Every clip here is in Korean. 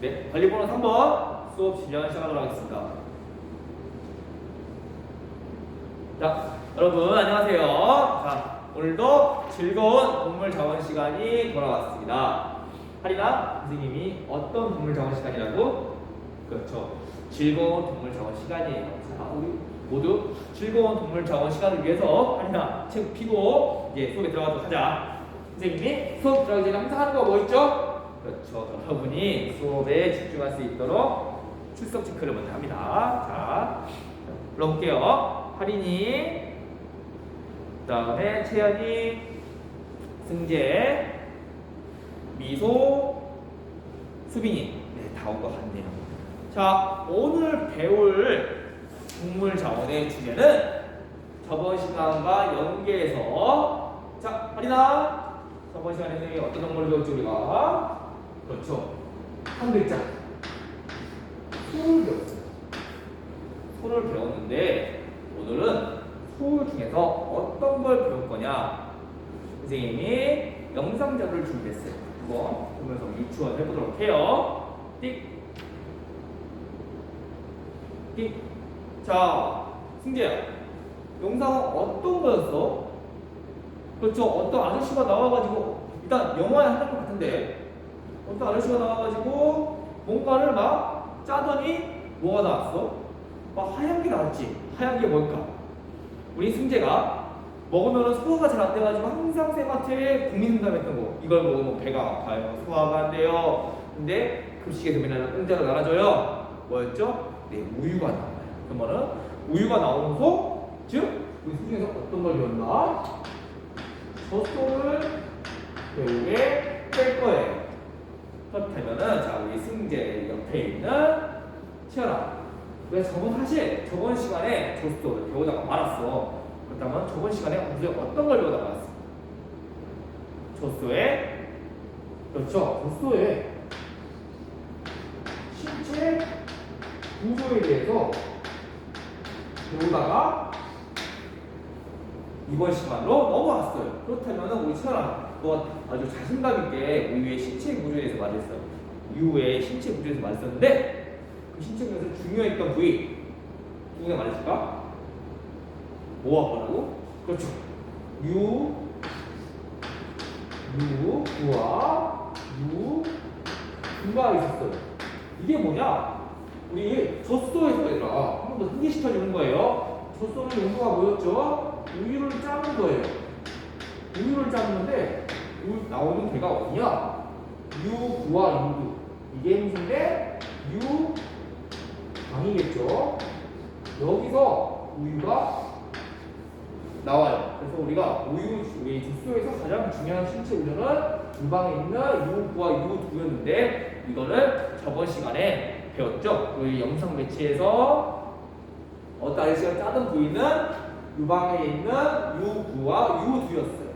네, 관리번호 3번 수업 진행 시작하도록 하겠습니다. 자, 여러분 안녕하세요. 자, 오늘도 즐거운 동물자원 시간이 돌아왔습니다. 하리나 선생님이 어떤 동물자원 시간이라고? 그렇죠. 즐거운 동물자원 시간이에요. 자, 우리 모두 즐거운 동물자원 시간을 위해서 하리나 책 피고 이제 수업에 들어가도록 하자. 선생님이 수업 들어가기 전에 항상 하는 거 뭐 있죠? 그렇죠. 여러분이 수업에 집중할 수 있도록 출석 체크를 먼저 합니다. 자, 불러볼게요. 하린이, 그 다음에 채연이, 승재, 미소, 수빈이. 네, 다 온 것 같네요. 자, 오늘 배울 동물자원의 주제는 저번 시간과 연계해서, 자, 하린아, 저번 시간에 선생님이 어떤 동물을 배웠죠 우리가? 그렇죠. 한 글자. 소를 배웠어요. 소를 배웠는데 오늘은 소 중에서 어떤 걸 배울 거냐? 선생님이 영상 자료를 준비했어요. 한번 보면서 유추원 해보도록 해요. 띡. 띡. 자, 승재야. 영상은 어떤 거였어? 그렇죠. 어떤 아저씨가 나와가지고 일단 영화에 하는 것 같은데 어떤 아저씨가 나와가지고 뭔가를 막 짜더니 뭐가 나왔어? 막 하얀 게 나왔지. 하얀 게 뭘까? 우리 승재가 먹으면 소화가 잘 안 돼가지고 항상 쌤한테 국민상담했던 거. 이걸 먹으면 배가 아파요. 소화가 안 돼요. 근데 급식에서 맨날 공짜로 나눠줘요. 뭐였죠? 네, 우유가 나와요. 그러면은 우유가 나오는 소, 즉 우리 승재에서 어떤 걸 배웠나? 저 소를 배우게 될 거예요. 그렇다면은 자, 우리 승재 옆에 있는 채연아, 왜 사실 저번 시간에 조스토를 배우다가 말았어. 그렇다면 저번 시간에 우리 어떤 걸 배우다가 말았어? 조스토의, 그렇죠, 조스토의 신체 구조에 대해서 배우다가 이번 시간으로 넘어왔어요. 그렇다면 우리 채연아, 너 아주 자신감 있게 우유의 신체 구조에 대해서 말했어요. 우유의 신체 구조에 대해서 말했었는데 그 신체 구조에서 중요했던 부위 두 개 말해줄까? 뭐와 뭐라고? 그렇죠. 구와 구가 있었어요. 이게 뭐냐? 우리 젖소에서 얘들아 한 번 더 흥미시켜주는 거예요. 젖소는 용도가 뭐였죠? 우유를 짜는 거예요. 우유를 짜는데 나오는 개가 어디냐? 유구와 유두. 이게 무슨데? 유방이겠죠. 여기서 우유가 나와요. 그래서 우리가 우리 젖소에서 가장 중요한 신체 구조는 유방에 있는 유구와 유두였는데 이거를 저번 시간에 배웠죠. 우리 영상 매치에서 어떤 아저씨가 짜던 부위는 유방에 있는 유구와 유두였어요.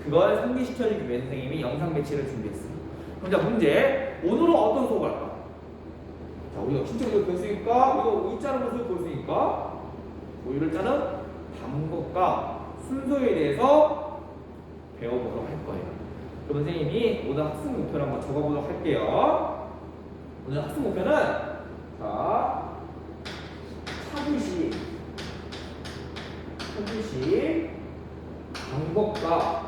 그걸 상기시켜주기 위해 선생님이 영상 매치를 준비했어요. 그럼 자, 문제. 오늘은 어떤 수업을 할까? 자, 우리가 신체 구조를 배웠으니까 이거 우유 짜는 것을 배웠으니까 우유를 짜는 방법과 순서에 대해서 배워보도록 할 거예요. 그럼 선생님이 오늘 학습 목표를 한번 적어보도록 할게요. 오늘 학습 목표는 자, 차듯이 방법과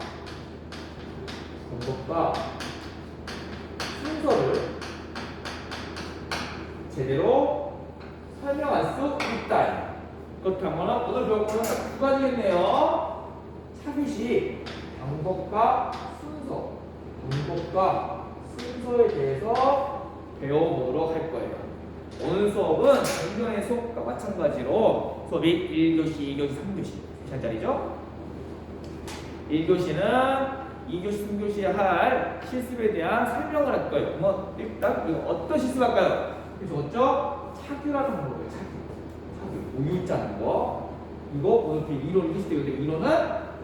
순서를 제대로 설명할 수 있다. 그렇다면 오늘 배울 거는 두 가지겠네요. 차듯이 방법과 순서에 대해서 배워보도록 할 거예요. 오늘 수업은 전전의 수업과 마찬가지로 수업이 1교시, 2교시, 3교시 3시간짜리죠. 1교시는 2교시, 3교시에 할 실습에 대한 설명을 할 거예요. 그러면 일단 이거 어떤 실습할까요? 적었죠? 차규라는 거예요. 차규. 우유 짜는 거. 이거 오늘 이론 리스트인데 이론은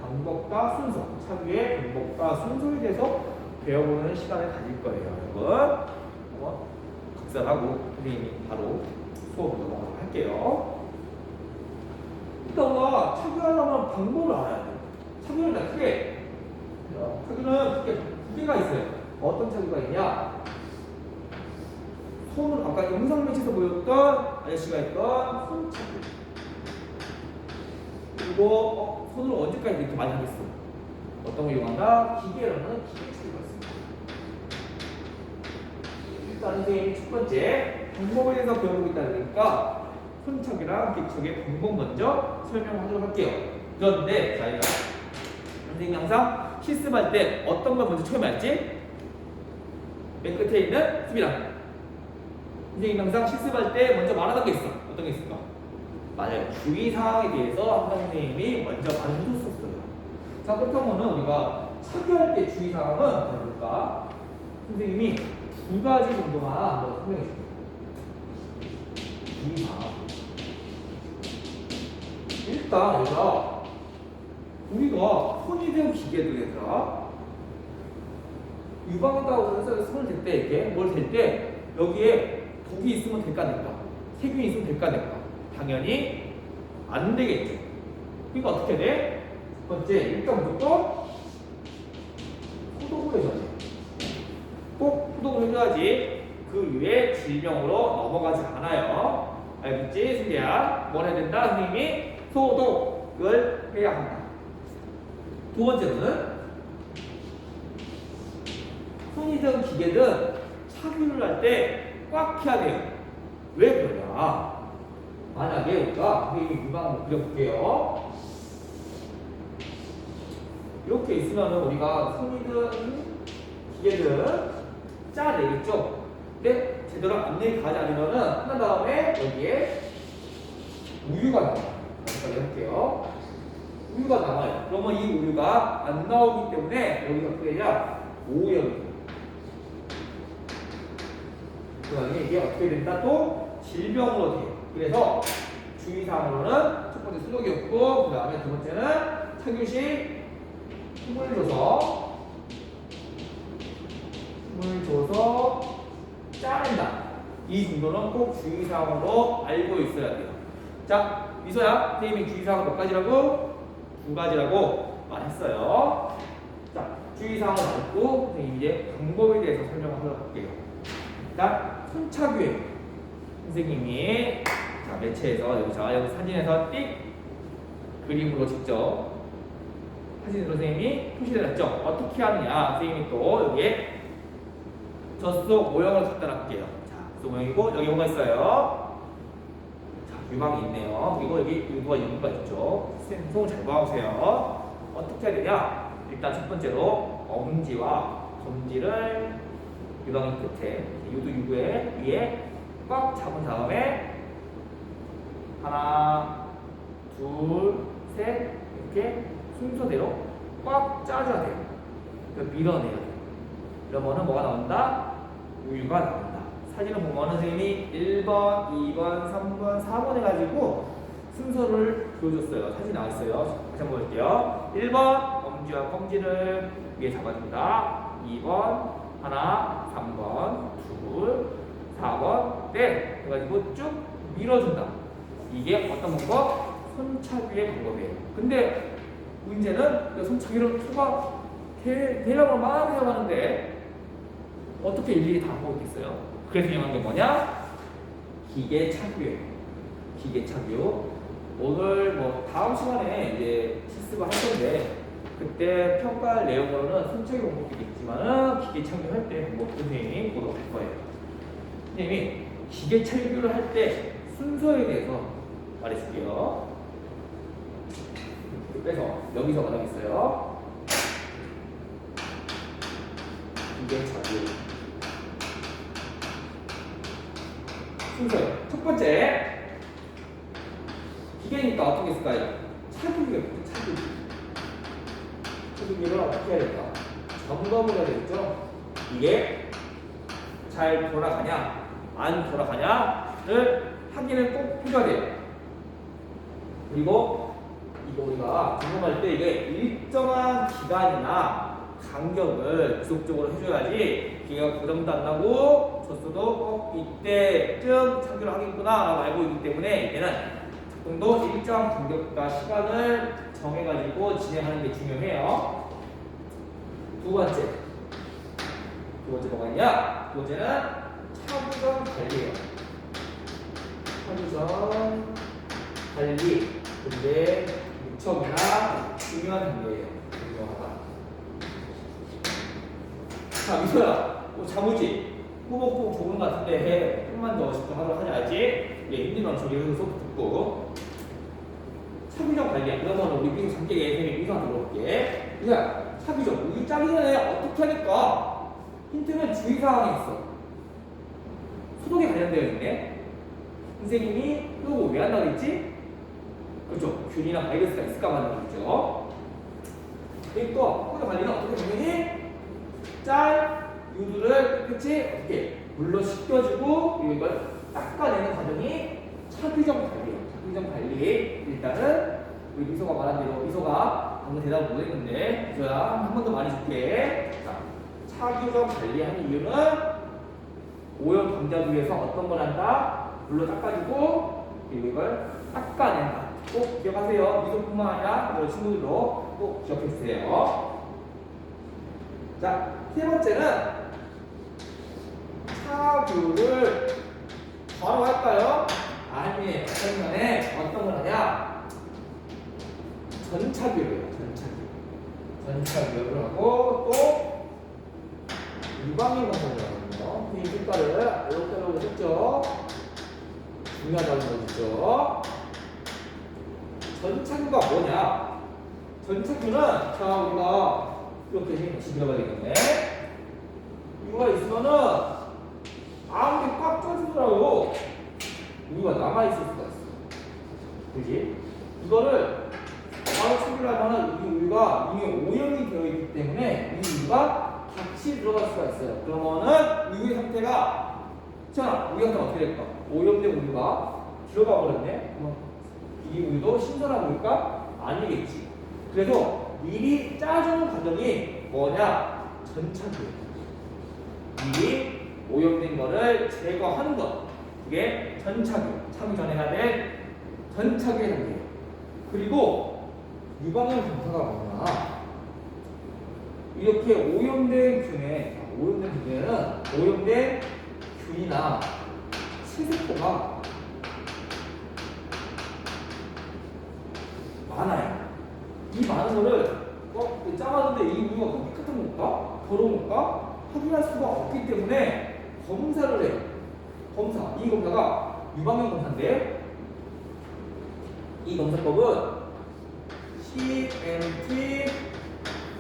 방법과 순서. 차규의 방법과 순서에 대해서 배워보는 시간을 가질 거예요. 여러분. 각설하고 선생님이 바로 수업으로 넘어가도록 할게요. 일단 우리가 차규하려면 방법을 알아야 돼요. 차규는 다 크게. 차규는 크게 두 개가 있어요. 어떤 차규가 있냐? 아까 영상 매체에서 보였던 아저씨가 했던 손차기. 그리고 손으로 언제까지 이렇게 많이 하겠어? 어떤 걸 이용한다? 기계로는 기계차기가 있습니다. 일단 선생님이 첫 번째 방법에 대해서 배우고 있다 보니까 손차기랑 기차기의 방법 먼저 설명하도록 할게요. 그런데 저희가 선생님이 항상 실습할 때 어떤 걸 먼저 처음에 할지? 맨 끝에 있는 수비랑 선생님이 항상 실습할 때 먼저 말하던 게 있어. 어떤 게 있을까? 맞아요. 주의사항에 대해서 항상 선생님이 먼저 말해줬었어요. 자, 그렇다면 우리가 차기할 때 주의사항은 뭘까? 선생님이 두 가지 정도만 한번 설명해 줄게요. 주의사항. 일단 얘들아, 우리가 손이든 기계든 얘들아 유방했다고 해서 손을 댈 때 이렇게 뭘 댈 때 여기에 독이 있으면 될까 안 될까? 세균이 있으면 될까 안 될까? 당연히 안 되겠죠. 그러니까 어떻게 돼? 첫 번째, 일단 무조건 소독을 해줘야 돼. 꼭 소독을 해줘야지 그 이후에 질병으로 넘어가지 않아요. 알겠지? 승리야. 뭘 해야 된다? 선생님이 소독을 해야 한다. 두 번째로는 손이든 기계든 착유를 할 때 꽉 해야 돼요. 왜 그러냐? 만약에 우리가 선생님이 유방을 그려볼게요. 이렇게 있으면 우리가 손이든 기계든 짜내겠죠? 근데 제대로 안 내리 가지 않으면은 끝난 다음에 여기에 우유가 나와요. 여기까지 해볼게요. 우유가 나와요. 그러면 이 우유가 안 나오기 때문에 여기서 어떻게 되냐? 오염이. 그다음에 이게 어떻게 된다? 또 질병으로 돼요. 그래서 주의사항으로는 첫 번째 소독이었고, 그 다음에 두 번째는 착유 시 힘을 줘서 짜낸다. 이 정도는 꼭 주의사항으로 알고 있어야 돼요. 자, 미소야, 선생님이 주의사항 몇 가지라고? 두 가지라고 말했어요. 자, 주의사항을 알고 선생님이 이제 방법에 대해서 설명하도록 할게요. 일단 손차규 선생님이 자, 매체에서 여기 사진에서 띡 그림으로 직접 사진으로 선생님이 표시를 했죠. 어떻게 하느냐? 선생님이 또 여기에 젖속 모형을 갖다 놨게요. 자, 젖속 모형이고 여기 뭐가 있어요? 자, 유방이 있네요. 그리고 여기 유부가 있죠. 선생님 손을 잘 봐보세요. 어떻게 해야 되냐? 일단 첫 번째로 엄지와 검지를 유방의 끝에 유부의 위에 꽉 잡은 다음에 하나, 둘, 셋 이렇게 순서대로 꽉 짜줘야 돼요. 밀어내야 돼요. 그러면은 뭐가 나온다? 우유가 나온다. 사진을 보면 선생님이 1번, 2번, 3번, 4번 해가지고 순서를 보여줬어요. 사진 나와있어요. 다시 한번 볼게요. 1번 엄지와 검지를 위에 잡아줍니다. 2번 하나, 3번, 둘, 4번, 넷 해가지고 쭉 밀어준다. 이게 어떤 방법? 손차기의 방법이에요. 근데 문제는 손차기를 수가 대량으로 많이 사용하는데 어떻게 일일이 다 하고 있겠어요? 그래서 이용한 게 뭐냐? 기계 착유. 기계 착유. 오늘 뭐 다음 시간에 이제 실습을 할 건데 그때 평가할 내용으로는 손차기 방법도 있지만은 기계 착유할 때 방법 선생님이 보도록 할 거예요. 선생님이 기계 착유를 할 때 순서에 대해서 말해줄게요. 빼서 여기서 말하겠어요. 기계 착유 순서요. 첫 번째 기계니까 어떤 게 있을까요? 착유기가 있죠. 착유기. 착유기를 어떻게 해야 될까? 점검을 해야 되겠죠. 이게 잘 돌아가냐 안 돌아가냐를 확인을 꼭 해줘야 돼요. 그리고 이거 우리가 점검할 때 이게 일정한 기간이나 간격을 지속적으로 해줘야지 기계가 고장도 안 나고 졌어도 꼭 이때쯤 착유를 하겠구나 라고 알고 있기 때문에 이때는 작동도 일정 간격과 시간을 정해가지고 진행하는 게 중요해요. 두 번째 뭐가 있냐? 두 번째는 차부정 관리예요. 차기전 관리. 근데 무척이나 중요한 단계예요. 중요하다. 자, 미소야, 뭐 자무지? 호흡 좋은 것 같은데 조금만 더 집중하도록 하자, 알지? 예, 힘들면 저기 여기서 수업 듣고. 차기전 관리야. 그러면 우리 미국 잠깨 예생이 미소한 들어볼게. 미소야, 차기전. 우유 짜기 전에 어떻게 하니까? 힌트는 주의사항이 있어. 소독에 관련되어 있네. 선생님이 이거 왜 한다고 했지? 그렇죠. 균이나 바이러스가 있을까 봐 한다고 했죠. 그리고 소독 관리는 어떻게 되느니? 유두를 깨끗이 어떻게 물로 씻겨주고 이걸 닦아내는 과정이 차기전 관리예요. 차기전 관리. 일단은 우리 미소가 말한 대로 미소가 방금 대답을 못했는데 미소야 한 번 더 말해줄게. 자, 차기전 관리하는 이유는 오염 방자부에서 어떤 걸 한다? 물로 닦아주고 그리고 이걸 닦아낸다. 꼭 기억하세요. 미소뿐만 아니라 여러 친구들도 꼭 기억해주세요. 자, 세 번째는 차규를 바로 할까요? 아니, 어떤 전에 어떤 걸 하냐? 전차규를 해요. 전차규를 하고 또 유방인 검사를 하거든요. 이 색깔을 알록달록 했죠? 중요하다는 거죠. 전차규가 뭐냐? 전차규는 자 우리가 이렇게 다시 들어가야 되겠네. 이유가 있으면은 아무리 꽉 쪄주더라도 우유가 남아있을 수가 있어. 그지? 이거를 바로 처리하면은 이 우유가 이미 오염이 되어 있기 때문에 이 우유가 같이 들어갈 수가 있어요. 그러면은 우유의 상태가 자, 우유 상태가 어떻게 될까? 오염된 우유가 들어가 버렸네? 그럼 이 우유도 신선한 우유가 아니겠지. 그래서 미리 짜주는 과정이 뭐냐? 전차규. 미리 오염된 거를 제거하는 것. 그게 전차규. 차기 전에 해야 될 전차규의 단계예요. 그리고 유방염 검사가 뭐냐? 이렇게 오염된 균에는 오염된 균이나 세세포가 많아요. 이 많은 거를 짜봤는데 이 우유가 깨끗한 걸까? 더러운 걸까? 확인할 수가 없기 때문에 검사를 해요. 이 검사가 유방염 검사인데 이 검사법은 CMT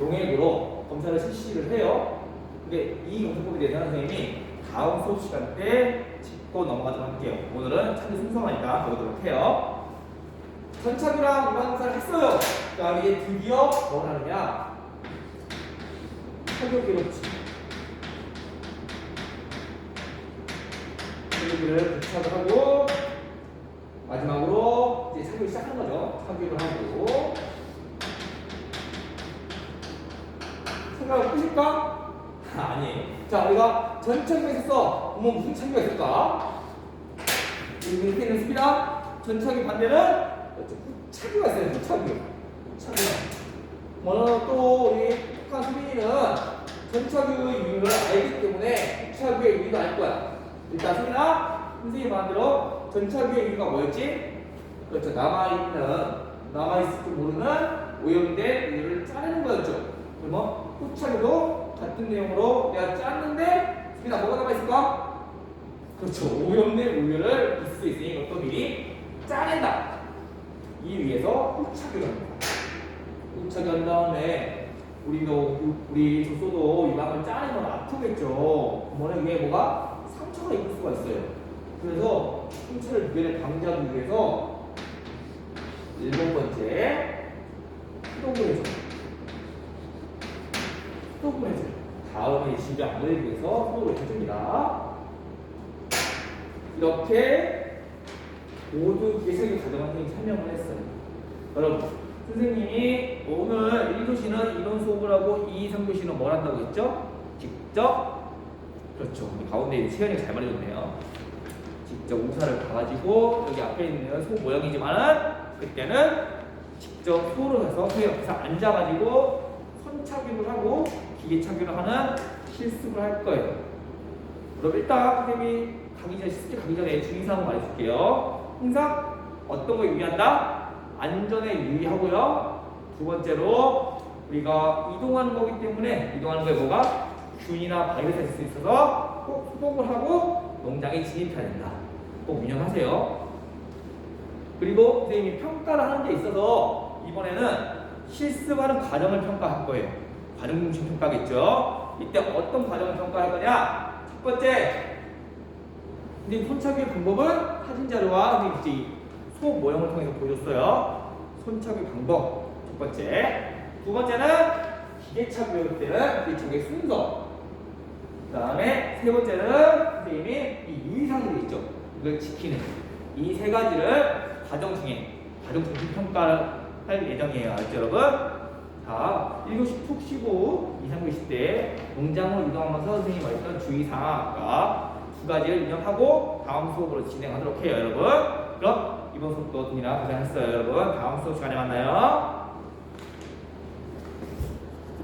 용액으로 검사를 실시를 해요. 근데 이 검사법에 대해서는 선생님이 다음 수업 시간 때 짚고 넘어가도록 할게요. 오늘은 차기 순서니까 보도록 해요. 전차규랑 유방 검사를 했어요. 그다음에 이제 드디어 뭘 하느냐? 착유 기록지. 착유를 부착을 하고 마지막으로 이제 착유를 시작한 거죠. 착유를 하고 생각을 끄실까? 아니에요. 자, 우리가 전차규가 있었어. 그러면 무슨 차규가 있을까? 이렇게 있습니다. 전차규 반대는 후차규가 있어요. 후차규. 또 우리 북한 수빈이는 전차규의 유의를 알기 때문에 후차규의 유의도 알 거야. 일단 수빈아, 선생님이 말한 대로 전차규의 유의가 뭐였지? 그렇죠. 남아있을 줄 모르는 오염된 우유를 짜내는 거였죠. 그러면 후차규도 같은 내용으로 내가 짰는데 수빈아 뭐가 남아있을까? 그렇죠. 오염된 우유를 있을 수 있으니 이것도 미리 짜낸다. 이 위에서 후차규를 합니다. 후차규 한 다음에 우리 조소도 유방을 짜내면 아프겠죠. 그러면 이게 뭐가 상처가 입을 수가 있어요. 그래서 상처를 유발을 방지하기 위해서 7번째 소독을 해줘. 다음에 집에 안 걸리기 위해서 소독을 해줍니다. 이렇게 모두 기술의 과정을 선생님이 설명을 했어요. 여러분, 선생님이 오늘 1교시는 이론 수업을 하고 2, 3교시는 뭘 한다고 했죠? 직접, 그렇죠. 가운데 채연이가 잘 말해줬네요. 직접 우사를 봐가지고 여기 앞에 있는 소 모양이지만은 그때는 직접 소를 해서 소 옆에서 앉아가지고 손차기를 하고 기계차기를 하는 실습을 할 거예요. 그럼 일단 선생님이 실습 가기 전에 주의사항 말해줄게요. 항상 어떤 거 유의한다? 안전에 유의하고요. 두 번째로 우리가 이동하는 거기 때문에 이동하는 거에 뭐가? 균이나 바이러스가 있을 수 있어서 꼭 소독을 하고 농장에 진입해야 된다. 꼭 유념하세요. 그리고 선생님이 평가를 하는 데 있어서 이번에는 실습하는 과정을 평가할 거예요. 과정 중심 평가겠죠. 이때 어떤 과정을 평가할 거냐? 첫 번째, 선생님 손차기 방법은 사진 자료와 선생님 수업 모형을 통해서 보여줬어요. 손차기 방법 첫 번째. 두 번째는 기계차 배울 때는 기계차의 순서. 그 다음에 세 번째는 선생님이 이 유의사항들 있죠. 이걸 지키는 이 세 가지를 과정 중심 평가를 할 예정이에요. 알죠, 여러분? 자, 1교시 푹 쉬고 2, 3교시 때 농장으로 이동하면서 선생님이 말했던 주의사항 두 가지를 유념하고 다음 수업으로 진행하도록 해요, 여러분. 그럼 이번 수업도 등이나 고생했어요, 여러분. 다음 수업 시간에 만나요.